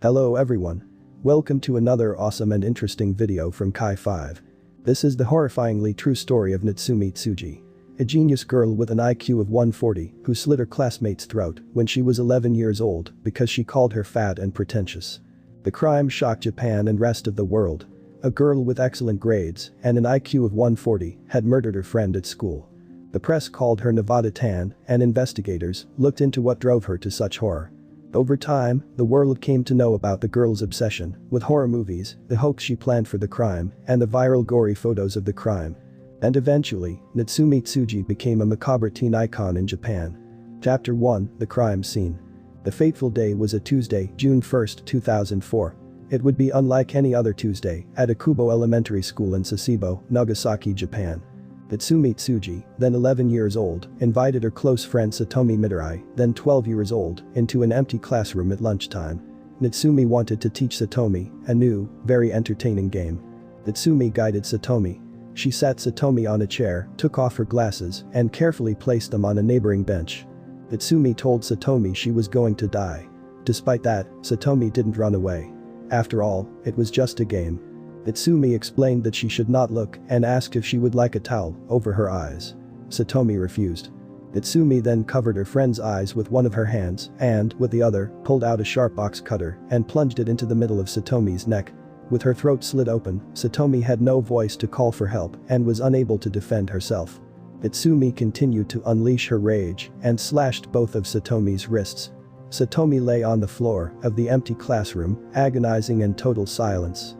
Hello everyone. Welcome to another awesome and interesting video from Kai5. This is the horrifyingly true story of Natsumi Tsuji, a genius girl with an IQ of 140 who slit her classmate's throat when she was 11 years old because she called her fat and pretentious. The crime shocked Japan and rest of the world. A girl with excellent grades and an IQ of 140 had murdered her friend at school. The press called her Nevada Tan, and investigators looked into what drove her to such horror. Over time, the world came to know about the girl's obsession with horror movies, the hoax she planned for the crime, and the viral gory photos of the crime. And eventually, Natsumi Tsuji became a macabre teen icon in Japan. Chapter 1: The Crime Scene. The fateful day was a Tuesday, June 1, 2004. It would be unlike any other Tuesday at Akubo Elementary School in Sasebo, Nagasaki, Japan. Natsumi Tsuji, then 11 years old, invited her close friend Satomi Midori, then 12 years old, into an empty classroom at lunchtime. Natsumi wanted to teach Satomi a new, very entertaining game. Natsumi guided Satomi. She sat Satomi on a chair, took off her glasses, and carefully placed them on a neighboring bench. Natsumi told Satomi she was going to die. Despite that, Satomi didn't run away. After all, it was just a game. Natsumi explained that she should not look and asked if she would like a towel over her eyes. Satomi refused. Natsumi then covered her friend's eyes with one of her hands and, with the other, pulled out a sharp box cutter and plunged it into the middle of Satomi's neck. With her throat slit open, Satomi had no voice to call for help and was unable to defend herself. Natsumi continued to unleash her rage and slashed both of Satomi's wrists. Satomi lay on the floor of the empty classroom, agonizing in total silence.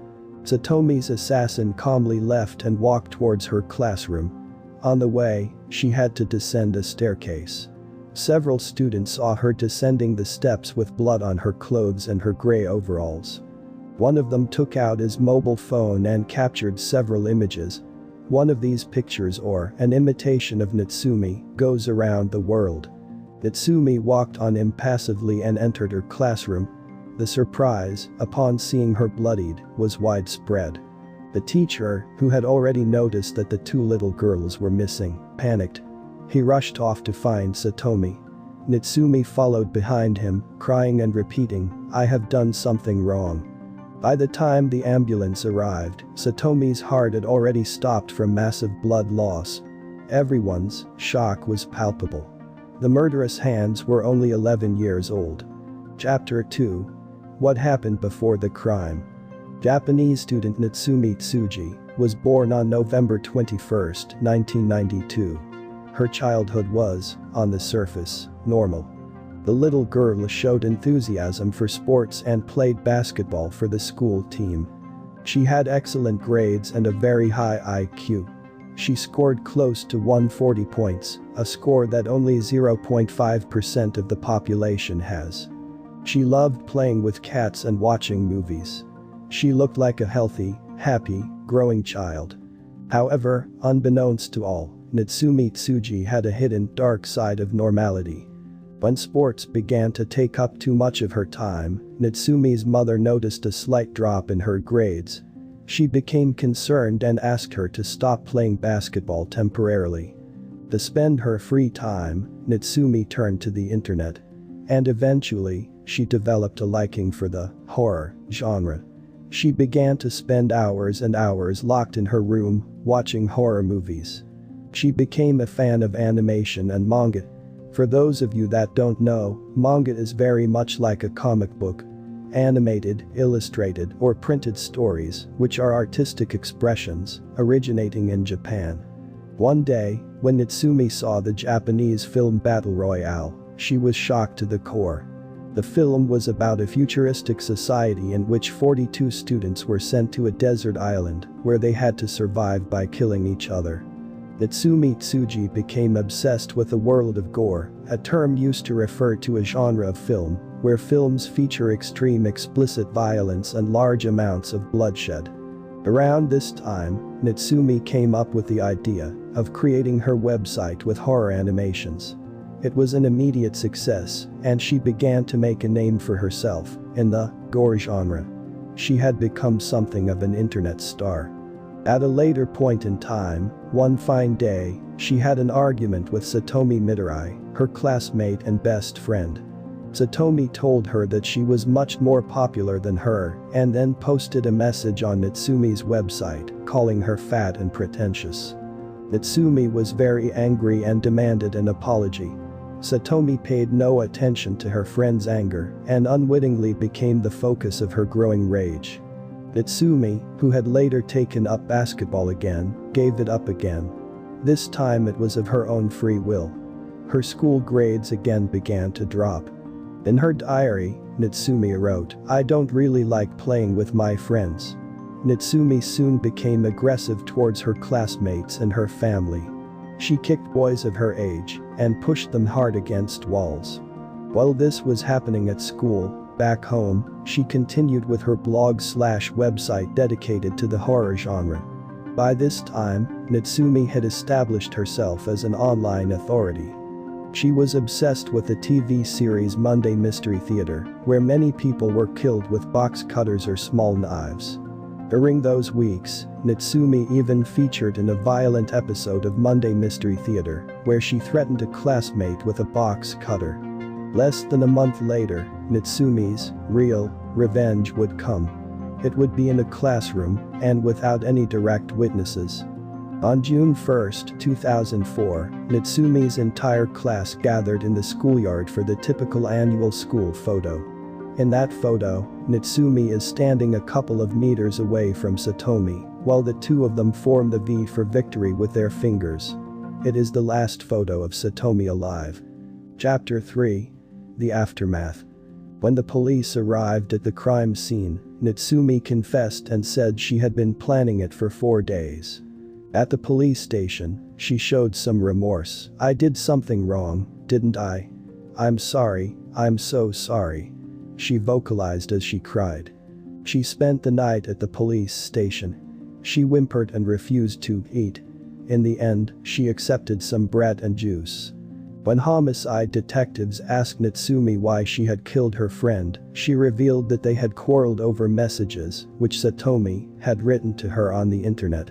Satomi's assassin calmly left and walked towards her classroom. On the way, she had to descend a staircase. Several students saw her descending the steps with blood on her clothes and her gray overalls. One of them took out his mobile phone and captured several images. One of these pictures, or an imitation of Natsumi, goes around the world. Natsumi walked on impassively and entered her classroom. The surprise, upon seeing her bloodied, was widespread. The teacher, who had already noticed that the two little girls were missing, panicked. He rushed off to find Satomi. Natsumi followed behind him, crying and repeating, "I have done something wrong." By the time the ambulance arrived, Satomi's heart had already stopped from massive blood loss. Everyone's shock was palpable. The murderous hands were only 11 years old. Chapter 2: What happened before the crime. Japanese student Natsumi Tsuji was born on November 21, 1992. Her childhood was, on the surface, normal. The little girl showed enthusiasm for sports and played basketball for the school team. She had excellent grades and a very high IQ. She scored close to 140 points, a score that only 0.5% of the population has. She loved playing with cats and watching movies. She looked like a healthy, happy, growing child. However, unbeknownst to all, Natsumi Tsuji had a hidden, dark side of normality. When sports began to take up too much of her time, Natsumi's mother noticed a slight drop in her grades. She became concerned and asked her to stop playing basketball temporarily. To spend her free time, Natsumi turned to the internet. And eventually, she developed a liking for the horror genre. She began to spend hours and hours locked in her room, watching horror movies. She became a fan of animation and manga. For those of you that don't know, manga is very much like a comic book. Animated, illustrated, or printed stories, which are artistic expressions, originating in Japan. One day, when Natsumi saw the Japanese film Battle Royale, she was shocked to the core. The film was about a futuristic society in which 42 students were sent to a desert island where they had to survive by killing each other. Natsumi Tsuji became obsessed with the world of gore, a term used to refer to a genre of film where films feature extreme explicit violence and large amounts of bloodshed. Around this time, Natsumi came up with the idea of creating her website with horror animations. It was an immediate success, and she began to make a name for herself in the gore genre. She had become something of an internet star. At a later point in time, one fine day, she had an argument with Satomi Midori, her classmate and best friend. Satomi told her that she was much more popular than her and then posted a message on Natsumi's website calling her fat and pretentious. Natsumi was very angry and demanded an apology. Satomi paid no attention to her friend's anger and unwittingly became the focus of her growing rage. Natsumi, who had later taken up basketball again, gave it up again. This time it was of her own free will. Her school grades again began to drop. In her diary, Natsumi wrote, "I don't really like playing with my friends." Natsumi soon became aggressive towards her classmates and her family. She kicked boys of her age and pushed them hard against walls. While this was happening at school, back home, she continued with her blog/website dedicated to the horror genre. By this time, Natsumi had established herself as an online authority. She was obsessed with the TV series Monday Mystery Theater, where many people were killed with box cutters or small knives. During those weeks, Natsumi even featured in a violent episode of Monday Mystery Theater, where she threatened a classmate with a box cutter. Less than a month later, Natsumi's real revenge would come. It would be in a classroom and without any direct witnesses. On June 1, 2004, Natsumi's entire class gathered in the schoolyard for the typical annual school photo. In that photo, Natsumi is standing a couple of meters away from Satomi, while the two of them form the V for victory with their fingers. It is the last photo of Satomi alive. Chapter 3. The Aftermath. When the police arrived at the crime scene, Natsumi confessed and said she had been planning it for 4 days. At the police station, she showed some remorse. "I did something wrong, didn't I? I'm sorry, I'm so sorry," she vocalized as she cried. She spent the night at the police station. She whimpered and refused to eat. In the end, she accepted some bread and juice. When homicide detectives asked Natsumi why she had killed her friend, she revealed that they had quarreled over messages which Satomi had written to her on the internet.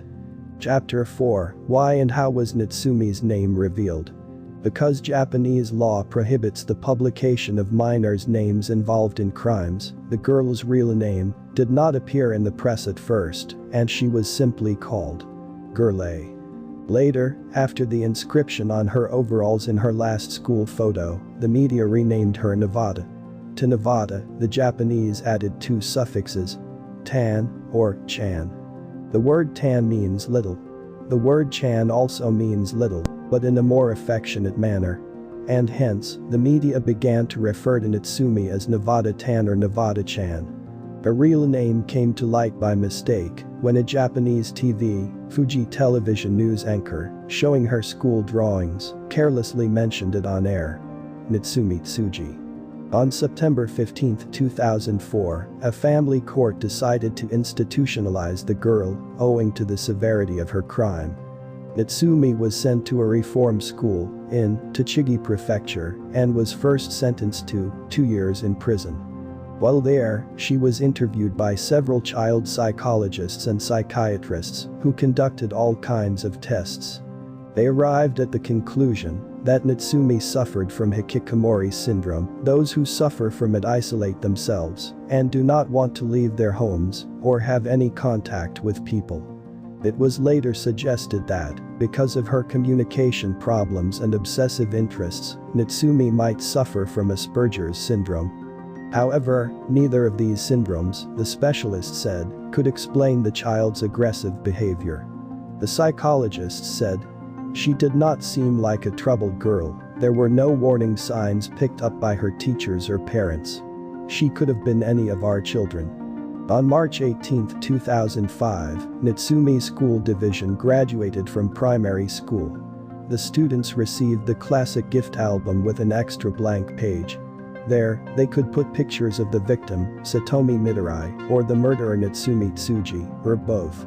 Chapter 4. Why and how was Natsumi's name revealed? Because Japanese law prohibits the publication of minors' names involved in crimes, the girl's real name did not appear in the press at first, and she was simply called Girl. Later, after the inscription on her overalls in her last school photo, the media renamed her Nevada. To Nevada, the Japanese added 2 suffixes, tan or chan. The word tan means little. The word chan also means little, but in a more affectionate manner. And hence, the media began to refer to Natsumi as Nevada Tan or Nevada Chan. Her real name came to light by mistake when a Japanese TV, Fuji television news anchor, showing her school drawings, carelessly mentioned it on air. Natsumi Tsuji. On September 15, 2004, a family court decided to institutionalize the girl owing to the severity of her crime. Natsumi was sent to a reform school in Tochigi Prefecture and was first sentenced to 2 years in prison. While there, she was interviewed by several child psychologists and psychiatrists who conducted all kinds of tests. They arrived at the conclusion that Natsumi suffered from hikikomori syndrome. Those who suffer from it isolate themselves and do not want to leave their homes or have any contact with people. It was later suggested that, because of her communication problems and obsessive interests, Natsumi might suffer from Asperger's syndrome. However, neither of these syndromes, the specialist said, could explain the child's aggressive behavior. The psychologists said, "She did not seem like a troubled girl. There were no warning signs picked up by her teachers or parents. She could have been any of our children." On March 18, 2005, Natsumi's school division graduated from primary school. The students received the classic gift album with an extra blank page. There, they could put pictures of the victim, Satomi Midori, or the murderer Natsumi Tsuji, or both.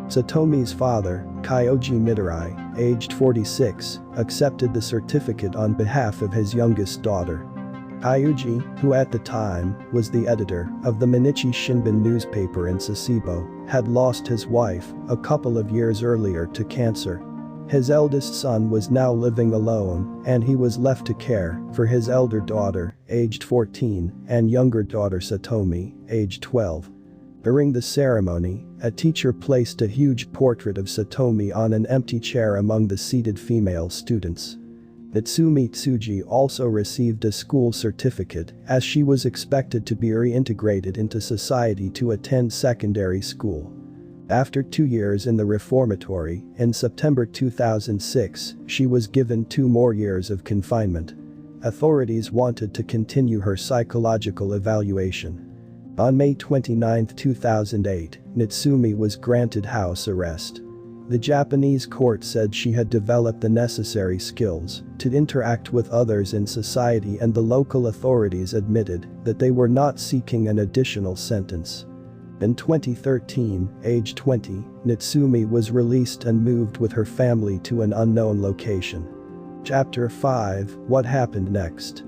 Satomi's father, Kyoji Midori, aged 46, accepted the certificate on behalf of his youngest daughter. Kyoji, who at the time was the editor of the Mainichi Shimbun newspaper in Sasebo, had lost his wife a couple of years earlier to cancer. His eldest son was now living alone, and he was left to care for his elder daughter, aged 14, and younger daughter Satomi, aged 12. During the ceremony, a teacher placed a huge portrait of Satomi on an empty chair among the seated female students. Natsumi Tsuji also received a school certificate, as she was expected to be reintegrated into society to attend secondary school. After 2 years in the reformatory, in September 2006, she was given 2 more years of confinement. Authorities wanted to continue her psychological evaluation. On May 29, 2008, Natsumi was granted house arrest. The Japanese court said she had developed the necessary skills to interact with others in society, and the local authorities admitted that they were not seeking an additional sentence. In 2013, age 20, Natsumi was released and moved with her family to an unknown location. Chapter 5: What happened next?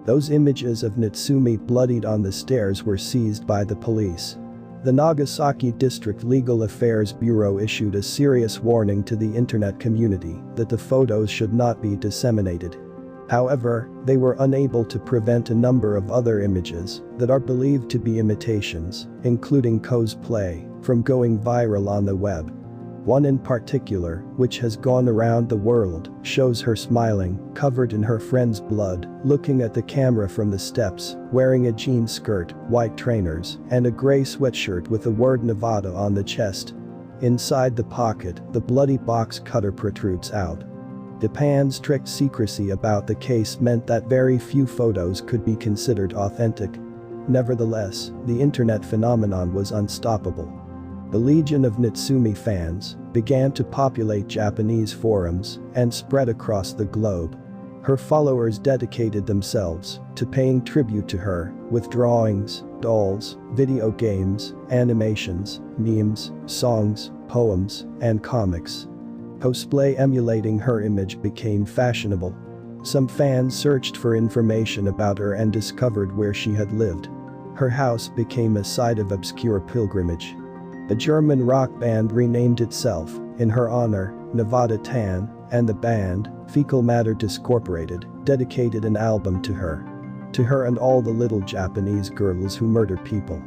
Those images of Natsumi bloodied on the stairs were seized by the police. The Nagasaki District Legal Affairs Bureau issued a serious warning to the internet community that the photos should not be disseminated. However, they were unable to prevent a number of other images that are believed to be imitations, including cosplay, from going viral on the web. One in particular, which has gone around the world, shows her smiling, covered in her friend's blood, looking at the camera from the steps, wearing a jean skirt, white trainers, and a gray sweatshirt with the word Nevada on the chest. Inside the pocket, the bloody box cutter protrudes out. Japan's strict secrecy about the case meant that very few photos could be considered authentic. Nevertheless, the internet phenomenon was unstoppable. The legion of Natsumi fans began to populate Japanese forums and spread across the globe. Her followers dedicated themselves to paying tribute to her with drawings, dolls, video games, animations, memes, songs, poems, and comics. Cosplay emulating her image became fashionable. Some fans searched for information about her and discovered where she had lived. Her house became a site of obscure pilgrimage. A German rock band renamed itself, in her honor, Nevada Tan, and the band, Fecal Matter Discorporated, dedicated an album to her. To her and all the little Japanese girls who murder people.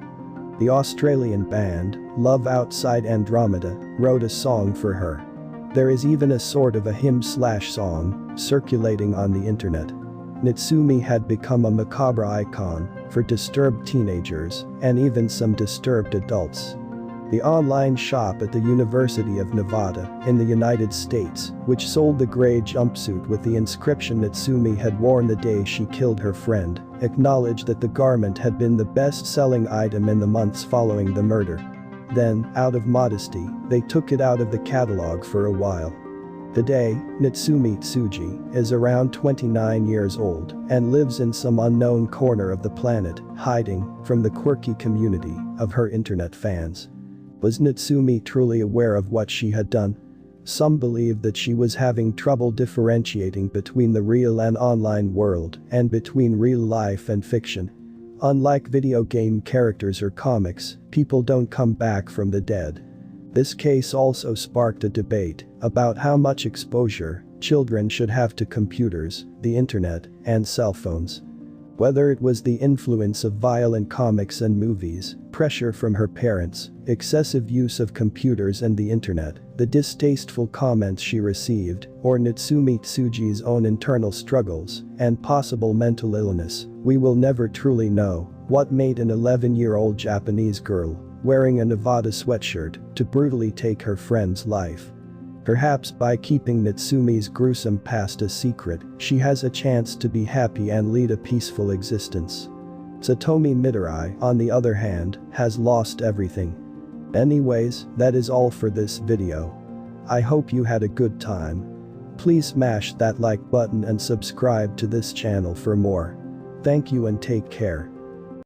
The Australian band, Love Outside Andromeda, wrote a song for her. There is even a sort of a hymn/song circulating on the internet. Natsumi had become a macabre icon for disturbed teenagers and even some disturbed adults. The online shop at the University of Nevada in the United States, which sold the gray jumpsuit with the inscription Natsumi had worn the day she killed her friend, acknowledged that the garment had been the best-selling item in the months following the murder. Then, out of modesty, they took it out of the catalog for a while. Today, Natsumi Tsuji is around 29 years old and lives in some unknown corner of the planet, hiding from the quirky community of her internet fans. Was Natsumi truly aware of what she had done? Some believe that she was having trouble differentiating between the real and online world and between real life and fiction. Unlike video game characters or comics, people don't come back from the dead. This case also sparked a debate about how much exposure children should have to computers, the internet, and cell phones. Whether it was the influence of violent comics and movies, pressure from her parents, excessive use of computers and the internet, the distasteful comments she received, or Natsumi Tsuji's own internal struggles and possible mental illness, we will never truly know what made an 11-year-old Japanese girl wearing a Nevada sweatshirt to brutally take her friend's life. Perhaps by keeping Natsumi's gruesome past a secret, she has a chance to be happy and lead a peaceful existence. Satomi Midori, on the other hand, has lost everything. Anyways, that is all for this video. I hope you had a good time. Please smash that like button and subscribe to this channel for more. Thank you and take care.